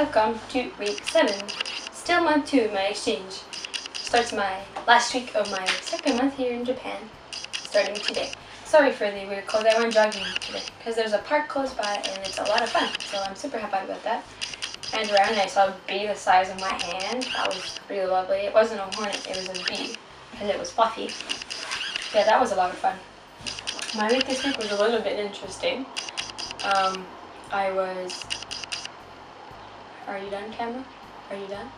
welcome to week 7. Still month 2 of my exchange. Starts my last week of my second month here in Japan, starting today. Sorry for the weird clothes. I went jogging today because there's a park close by and it's a lot of fun. So I'm super happy about that. And around I saw a bee the size of my hand. That was really lovely. It wasn't a hornet, it was a bee because it was fluffy. Yeah, that was a lot of fun. My week this week was a little bit interesting. Are you done, camera? Are you done?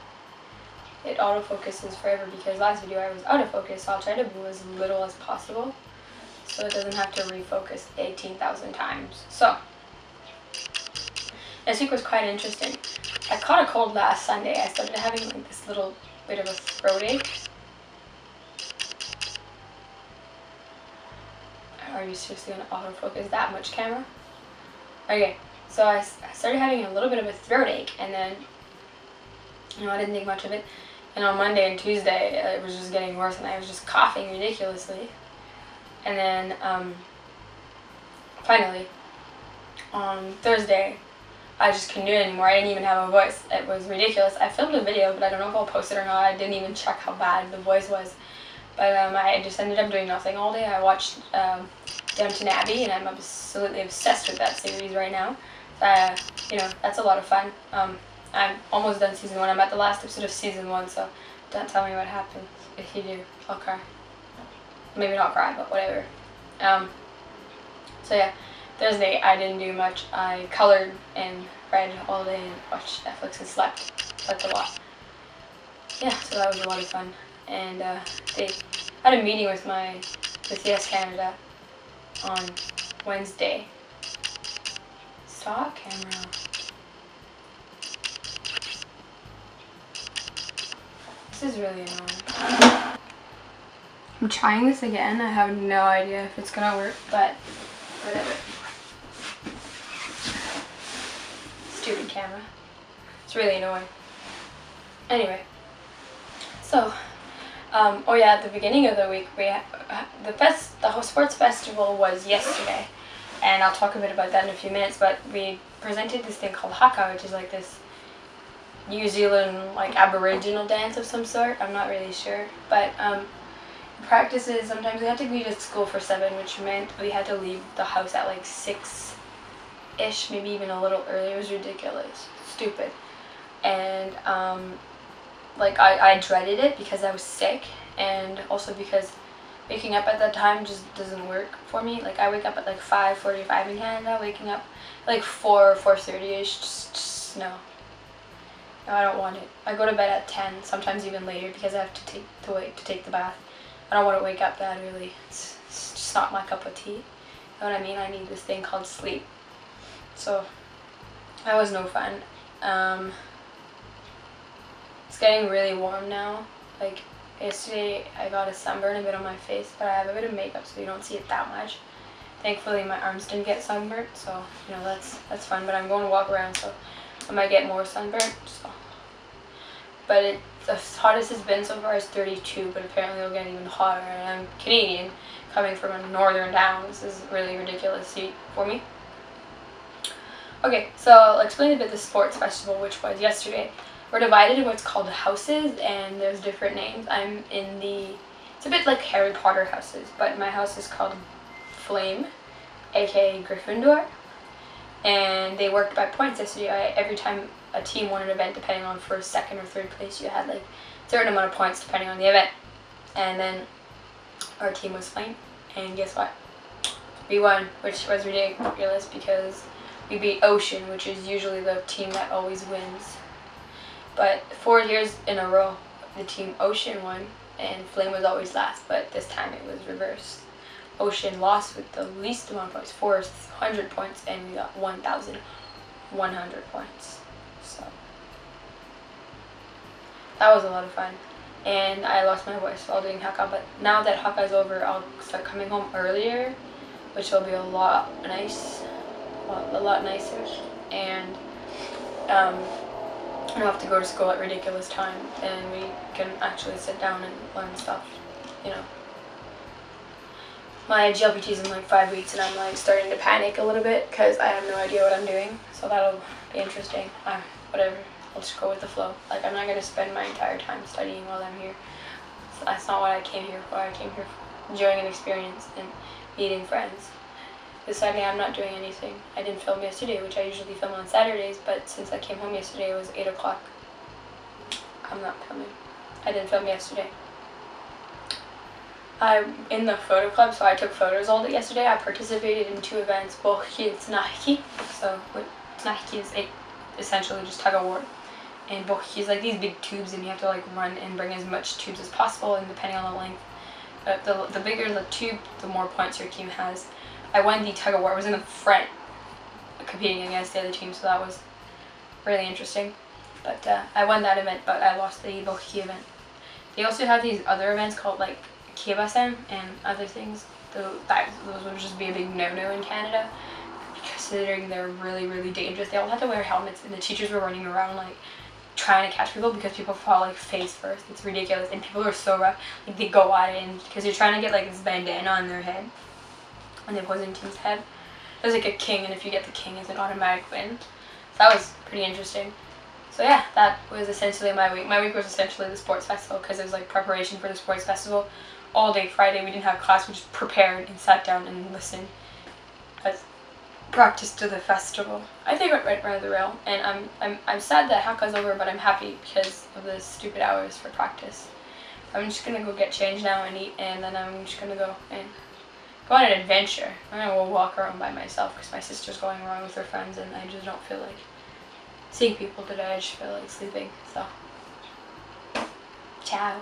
It autofocuses forever because last video I was out of focus, so I'll try to move as little as possible so it doesn't have to refocus 18,000 times. So, this week was quite interesting. I caught a cold last Sunday. I started having like this little bit of a throat ache. Are you seriously going to autofocus that much, camera? Okay, so I started having a little bit of a throat ache, and then, I didn't think much of it. And on Monday and Tuesday, it was just getting worse, and I was just coughing ridiculously. And then, finally, on Thursday, I just couldn't do it anymore. I didn't even have a voice. It was ridiculous. I filmed a video, but I don't know if I'll post it or not. I didn't even check how bad the voice was. But I just ended up doing nothing all day. I watched Downton Abbey, and I'm absolutely obsessed with that series right now. That's a lot of fun. I'm almost done season 1. I'm at the last episode of season 1, so don't tell me what happens. If you do, I'll cry. Maybe not cry, but whatever. So yeah, Thursday I didn't do much. I colored and read all day and watched Netflix and slept. Slept a lot. Yeah, so that was a lot of fun. And they had a meeting with Yes Canada on Wednesday. Stop, camera. This is really annoying. I'm trying this again. I have no idea if it's gonna work, but whatever. Stupid camera. It's really annoying. Anyway, so at the beginning of the week, the whole sports festival was yesterday, and I'll talk a bit about that in a few minutes. But we presented this thing called haka, which is like this New Zealand like Aboriginal dance of some sort. I'm not really sure, but practices, sometimes we had to be at school for 7, which meant we had to leave the house at like 6-ish, maybe even a little earlier. It was ridiculous, stupid, and I dreaded it because I was sick, and also because waking up at that time just doesn't work for me. Like I wake up at like 5:45 in Canada. Waking up like 4:30ish, just no. No, I don't want it. I go to bed at 10, sometimes even later, because I have to wait to take the bath. I don't want to wake up that early. It's just not my cup of tea. You know what I mean? I need this thing called sleep. So that was no fun. It's getting really warm now. Like yesterday I got a sunburn a bit on my face, but I have a bit of makeup so you don't see it that much. Thankfully my arms didn't get sunburnt, so that's fun. But I'm going to walk around, so I might get more sunburnt. So. But the hottest it's been so far is 32, but apparently it'll get even hotter. And I'm Canadian, coming from a northern town. This is really ridiculous heat for me. Okay, so I'll explain a bit the sports festival, which was yesterday. We're divided in what's called houses, and there's different names. I'm in it's a bit like Harry Potter houses, but my house is called Flame, aka Gryffindor. And they worked by points yesterday. Every time a team won an event, depending on first, second, or third place, you had like a certain amount of points depending on the event. And then our team was Flame, and guess what? We won, which was ridiculous because we beat Ocean, which is usually the team that always wins. But 4 years in a row, the team Ocean won, and Flame was always last, but this time it was reversed. Ocean lost with the least amount of points, 400 points, and we got 1,100 points. So that was a lot of fun. And I lost my voice while doing haka, but now that haka is over, I'll start coming home earlier, which will be a lot nicer. And I don't have to go to school at ridiculous time, and we can actually sit down and learn stuff, My GLPT is in like 5 weeks, and I'm like starting to panic a little bit because I have no idea what I'm doing, so that'll be interesting. whatever. I'll just go with the flow. Like, I'm not gonna spend my entire time studying while I'm here. So that's not what I came here for. I came here for enjoying an experience and meeting friends. This Saturday I'm not doing anything. I didn't film yesterday, which I usually film on Saturdays, but since I came home yesterday, it was 8 o'clock. I'm not filming. I didn't film yesterday. I'm in the photo club, so I took photos all day yesterday. I participated in 2 events, bohki. So what tnahki is essentially just tug of war. And bohki is like these big tubes, and you have to like run and bring as much tubes as possible, and depending on the length. But the bigger the tube, the more points your team has. I won the tug of war. I was in the front competing against the other team, so that was really interesting. But I won that event, but I lost the bohki event. They also have these other events called like kibasen and other things. Those would just be a big no-no in Canada, considering they're really, really dangerous. They all had to wear helmets, and the teachers were running around like trying to catch people because people fall like face first. It's ridiculous, and people are so rough. Like they go at it, and because you're trying to get like this bandana on their head, on the opposing team's head. There's like a king, and if you get the king, it's an automatic win. So that was pretty interesting. So yeah, that was essentially my week. My week was essentially the sports festival, because it was like preparation for the sports festival. All day Friday we didn't have class, we just prepared and sat down and listened as practice to the festival. I think it went rather well, and I'm sad that Haka's over, but I'm happy because of the stupid hours for practice. I'm just gonna go get changed now and eat, and then I'm just gonna go on an adventure. I'm gonna go walk around by myself because my sister's going around with her friends, and I just don't feel like seeing people today. I just feel like sleeping. So, ciao.